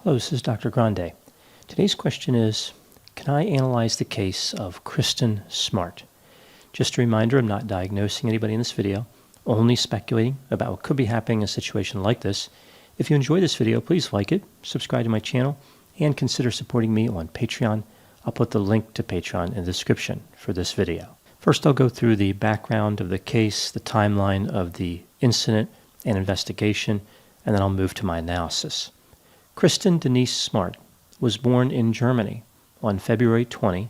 Hello, this is Dr. Grande. Today's question is, can I analyze the case of Kristin Smart? Just a reminder, I'm not diagnosing anybody in this video, only speculating about what could be happening in a situation like this. If you enjoy this video, please like it, subscribe to my channel, and consider supporting me on Patreon. I'll put the link to Patreon in the description for this video. First, I'll go through the background of the case, the timeline of the incident and investigation, and then I'll move to my analysis. Kristin Denise Smart was born in Germany on February 20,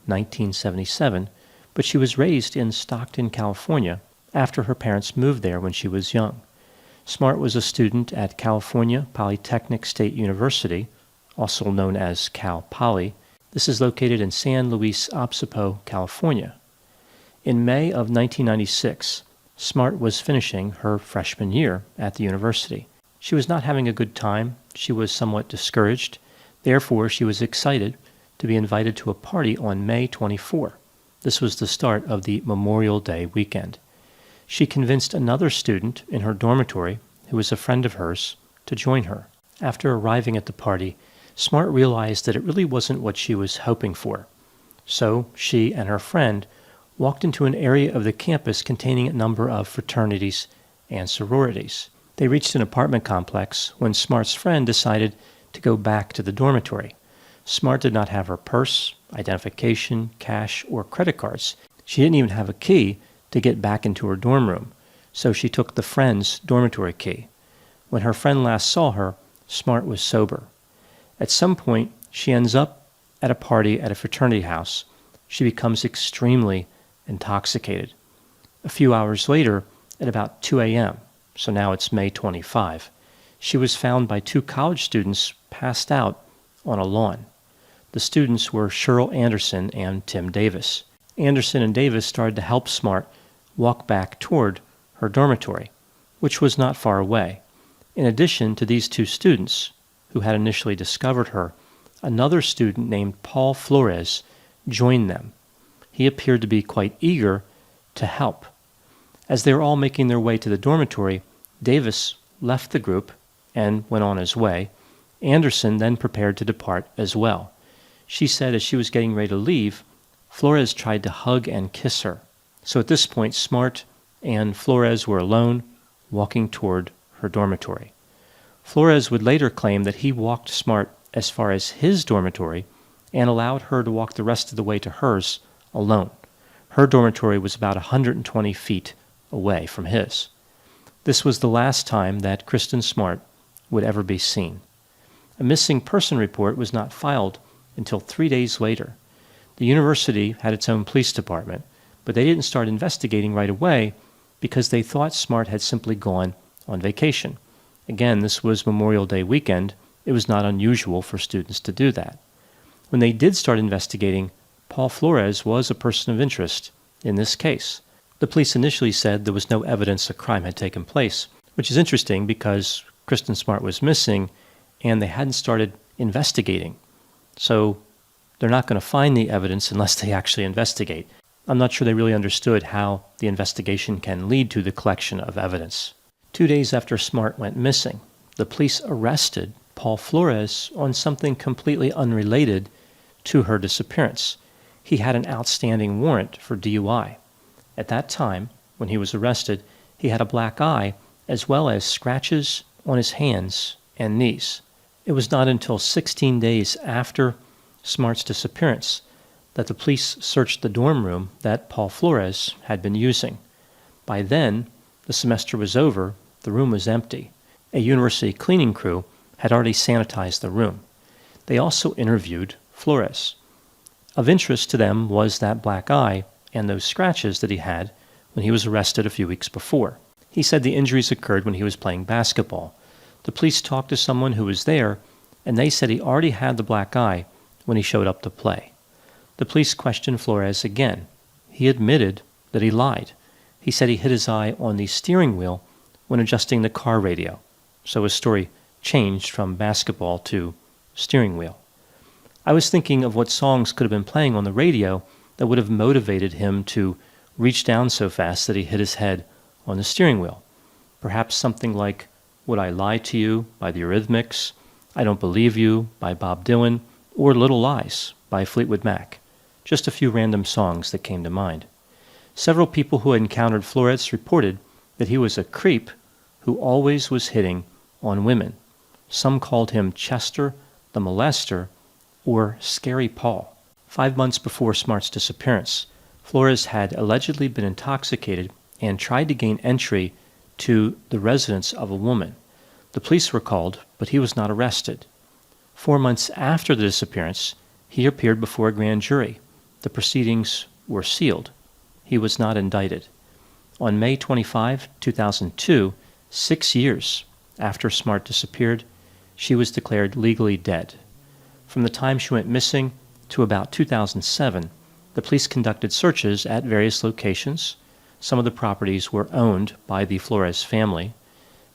1977, but she was raised in Stockton, California, after her parents moved there when she was young. Smart was a student at California Polytechnic State University, also known as Cal Poly. This is located in San Luis Obispo, California. In May of 1996, Smart was finishing her freshman year at the university. She was not having a good time. She was somewhat discouraged. Therefore, she was excited to be invited to a party on May 24. This was the start of the Memorial Day weekend. She convinced another student in her dormitory, who was a friend of hers, to join her. After arriving at the party, Smart realized that it really wasn't what she was hoping for. So she and her friend walked into an area of the campus containing a number of fraternities and sororities. They reached an apartment complex when Smart's friend decided to go back to the dormitory. Smart did not have her purse, identification, cash, or credit cards. She didn't even have a key to get back into her dorm room, so she took the friend's dormitory key. When her friend last saw her, Smart was sober. At some point, she ends up at a party at a fraternity house. She becomes extremely intoxicated. A few hours later, at about 2 a.m., so now it's May 25, she was found by two college students passed out on a lawn. The students were Cheryl Anderson and Tim Davis. Anderson and Davis started to help Smart walk back toward her dormitory, which was not far away. In addition to these two students, who had initially discovered her, another student named Paul Flores joined them. He appeared to be quite eager to help. As they were all making their way to the dormitory, Davis left the group and went on his way. Anderson then prepared to depart as well. She said as she was getting ready to leave, Flores tried to hug and kiss her. So at this point, Smart and Flores were alone, walking toward her dormitory. Flores would later claim that he walked Smart as far as his dormitory and allowed her to walk the rest of the way to hers alone. Her dormitory was about 120 feet away from his. This was the last time that Kristin Smart would ever be seen. A missing person report was not filed until 3 days later. The university had its own police department, but they didn't start investigating right away because they thought Smart had simply gone on vacation. Again, this was Memorial Day weekend. It was not unusual for students to do that. When they did start investigating, Paul Flores was a person of interest in this case. The police initially said there was no evidence a crime had taken place, which is interesting because Kristin Smart was missing and they hadn't started investigating. So they're not going to find the evidence unless they actually investigate. I'm not sure they really understood how the investigation can lead to the collection of evidence. 2 days after Smart went missing, the police arrested Paul Flores on something completely unrelated to her disappearance. He had an outstanding warrant for DUI. At that time, when he was arrested, he had a black eye as well as scratches on his hands and knees. It was not until 16 days after Smart's disappearance that the police searched the dorm room that Paul Flores had been using. By then, the semester was over, the room was empty. A university cleaning crew had already sanitized the room. They also interviewed Flores. Of interest to them was that black eye and those scratches that he had when he was arrested a few weeks before. He said the injuries occurred when he was playing basketball. The police talked to someone who was there, and they said he already had the black eye when he showed up to play. The police questioned Flores again. He admitted that he lied. He said he hit his eye on the steering wheel when adjusting the car radio. So his story changed from basketball to steering wheel. I was thinking of what songs could have been playing on the radio that would have motivated him to reach down so fast that he hit his head on the steering wheel. Perhaps something like Would I Lie to You by the Eurythmics. I Don't Believe You by Bob Dylan, or Little Lies by Fleetwood Mac. Just a few random songs that came to mind. Several people who had encountered Flores reported that he was a creep who always was hitting on women. Some called him Chester the Molester or Scary Paul. 5 months before Smart's disappearance, Flores had allegedly been intoxicated and tried to gain entry to the residence of a woman. The police were called, but he was not arrested. 4 months after the disappearance, he appeared before a grand jury. The proceedings were sealed. He was not indicted. On May 25, 2002, 6 years after Smart disappeared, she was declared legally dead. From the time she went missing to about 2007, the police conducted searches at various locations. Some of the properties were owned by the Flores family.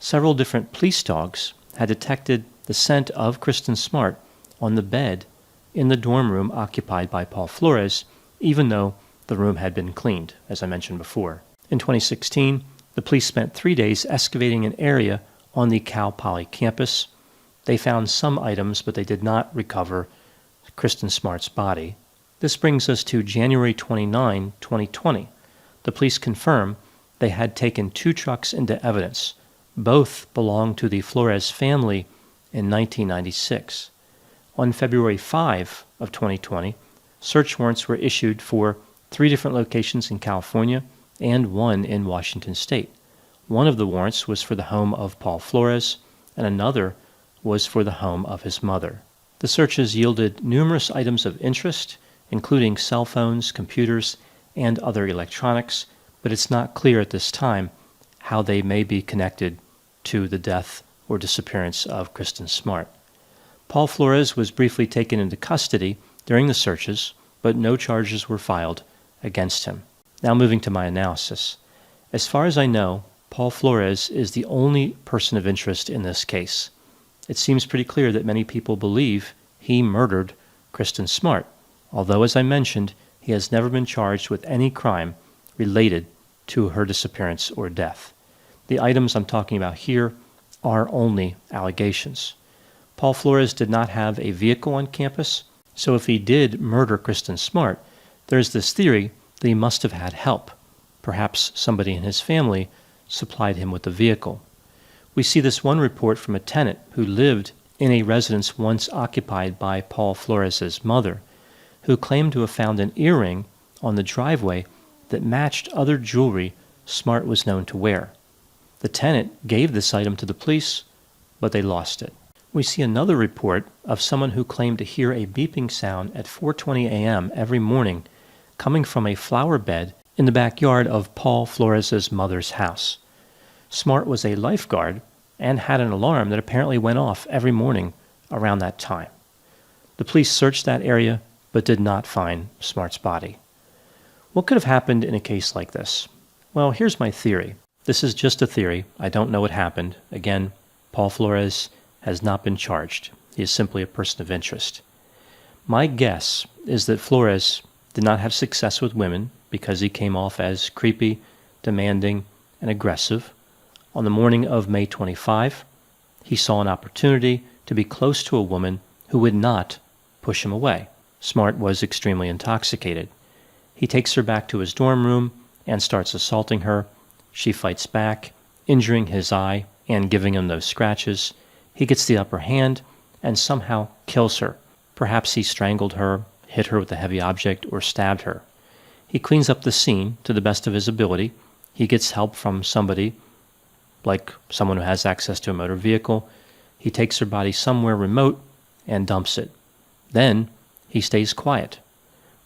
Several different police dogs had detected the scent of Kristin Smart on the bed in the dorm room occupied by Paul Flores, even though the room had been cleaned, as I mentioned before. In 2016, the police spent 3 days excavating an area on the Cal Poly campus. They found some items, but they did not recover Kristin Smart's body. This brings us to January 29, 2020. The police confirm they had taken 2 trucks into evidence. Both belonged to the Flores family in 1996. On February 5 of 2020, search warrants were issued for 3 different locations in California and 1 in Washington state. One of the warrants was for the home of Paul Flores, and another was for the home of his mother. The searches yielded numerous items of interest, including cell phones, computers, and other electronics, but it's not clear at this time how they may be connected to the death or disappearance of Kristin Smart. Paul Flores was briefly taken into custody during the searches, but no charges were filed against him. Now moving to my analysis. As far as I know, Paul Flores is the only person of interest in this case. It seems pretty clear that many people believe he murdered Kristin Smart, although, as I mentioned, he has never been charged with any crime related to her disappearance or death. The items I'm talking about here are only allegations. Paul Flores did not have a vehicle on campus, so if he did murder Kristin Smart, there's this theory that he must have had help. Perhaps somebody in his family supplied him with a vehicle. We see this one report from a tenant who lived in a residence once occupied by Paul Flores' mother, who claimed to have found an earring on the driveway that matched other jewelry Smart was known to wear. The tenant gave this item to the police, but they lost it. We see another report of someone who claimed to hear a beeping sound at 4:20 a.m. every morning coming from a flower bed in the backyard of Paul Flores' mother's house. Smart was a lifeguard and had an alarm that apparently went off every morning around that time. The police searched that area but did not find Smart's body. What could have happened in a case like this? Well, here's my theory. This is just a theory. I don't know what happened. Again, Paul Flores has not been charged. He is simply a person of interest. My guess is that Flores did not have success with women because he came off as creepy, demanding, and aggressive. On the morning of May 25, he saw an opportunity to be close to a woman who would not push him away. Smart was extremely intoxicated. He takes her back to his dorm room and starts assaulting her. She fights back, injuring his eye and giving him those scratches. He gets the upper hand and somehow kills her. Perhaps he strangled her, hit her with a heavy object, or stabbed her. He cleans up the scene to the best of his ability. He gets help from somebody, like someone who has access to a motor vehicle. He takes her body somewhere remote and dumps it. Then he stays quiet.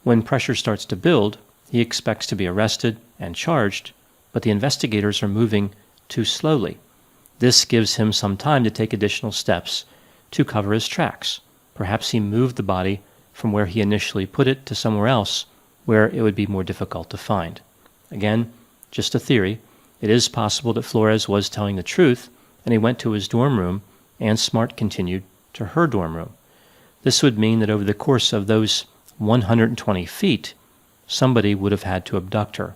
When pressure starts to build, he expects to be arrested and charged, but the investigators are moving too slowly. This gives him some time to take additional steps to cover his tracks. Perhaps he moved the body from where he initially put it to somewhere else where it would be more difficult to find. Again, just a theory. It is possible that Flores was telling the truth and he went to his dorm room and Smart continued to her dorm room. This would mean that over the course of those 120 feet, somebody would have had to abduct her.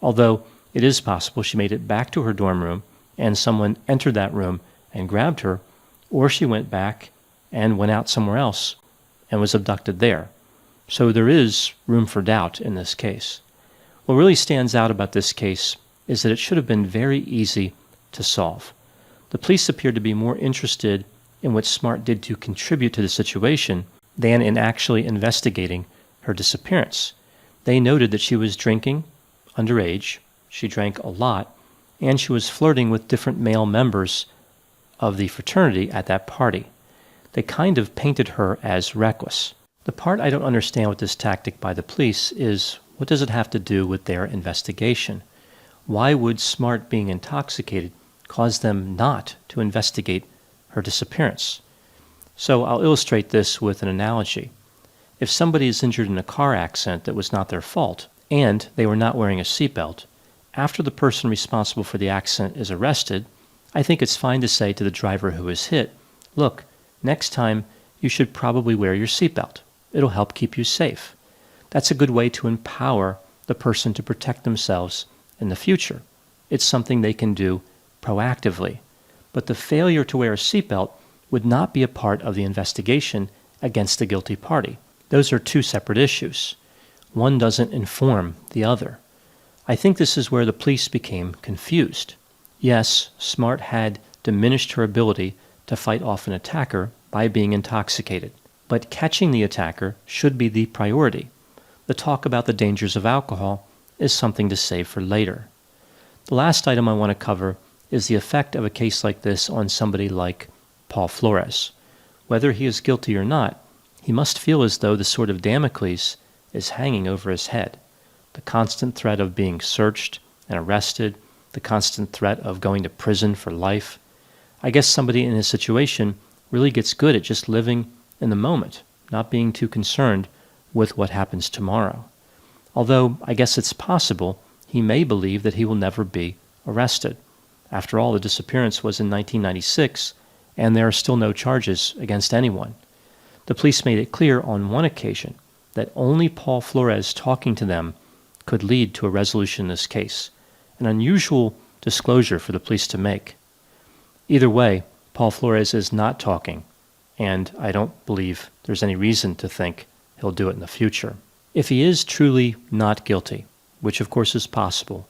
Although it is possible she made it back to her dorm room and someone entered that room and grabbed her, or she went back and went out somewhere else and was abducted there. So there is room for doubt in this case. What really stands out about this case is that it should have been very easy to solve. The police appeared to be more interested in what Smart did to contribute to the situation than in actually investigating her disappearance. They noted that she was drinking underage, she drank a lot, and she was flirting with different male members of the fraternity at that party. They kind of painted her as reckless. The part I don't understand with this tactic by the police is, what does it have to do with their investigation? Why would Smart being intoxicated cause them not to investigate her disappearance? So I'll illustrate this with an analogy. If somebody is injured in a car accident that was not their fault, and they were not wearing a seatbelt, after the person responsible for the accident is arrested, I think it's fine to say to the driver who was hit, look, next time you should probably wear your seatbelt. It'll help keep you safe. That's a good way to empower the person to protect themselves in the future. It's something they can do proactively. But the failure to wear a seatbelt would not be a part of the investigation against the guilty party. Those are two separate issues. One doesn't inform the other. I think this is where the police became confused. Yes, Smart had diminished her ability to fight off an attacker by being intoxicated, but catching the attacker should be the priority. The talk about the dangers of alcohol is something to save for later. The last item I want to cover is the effect of a case like this on somebody like Paul Flores. Whether he is guilty or not, he must feel as though the sword of Damocles is hanging over his head. The constant threat of being searched and arrested, the constant threat of going to prison for life. I guess somebody in his situation really gets good at just living in the moment, not being too concerned with what happens tomorrow. Although I guess it's possible he may believe that he will never be arrested. After all, the disappearance was in 1996, and there are still no charges against anyone. The police made it clear on one occasion that only Paul Flores talking to them could lead to a resolution in this case, an unusual disclosure for the police to make. Either way, Paul Flores is not talking, and I don't believe there's any reason to think he'll do it in the future. If he is truly not guilty, which of course is possible,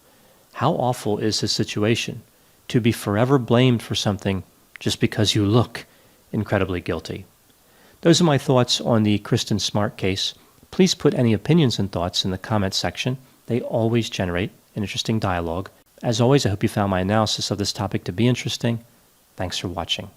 how awful is his situation to be forever blamed for something just because you look incredibly guilty? Those are my thoughts on the Kristin Smart case. Please put any opinions and thoughts in the comments section. They always generate an interesting dialogue. As always, I hope you found my analysis of this topic to be interesting. Thanks for watching.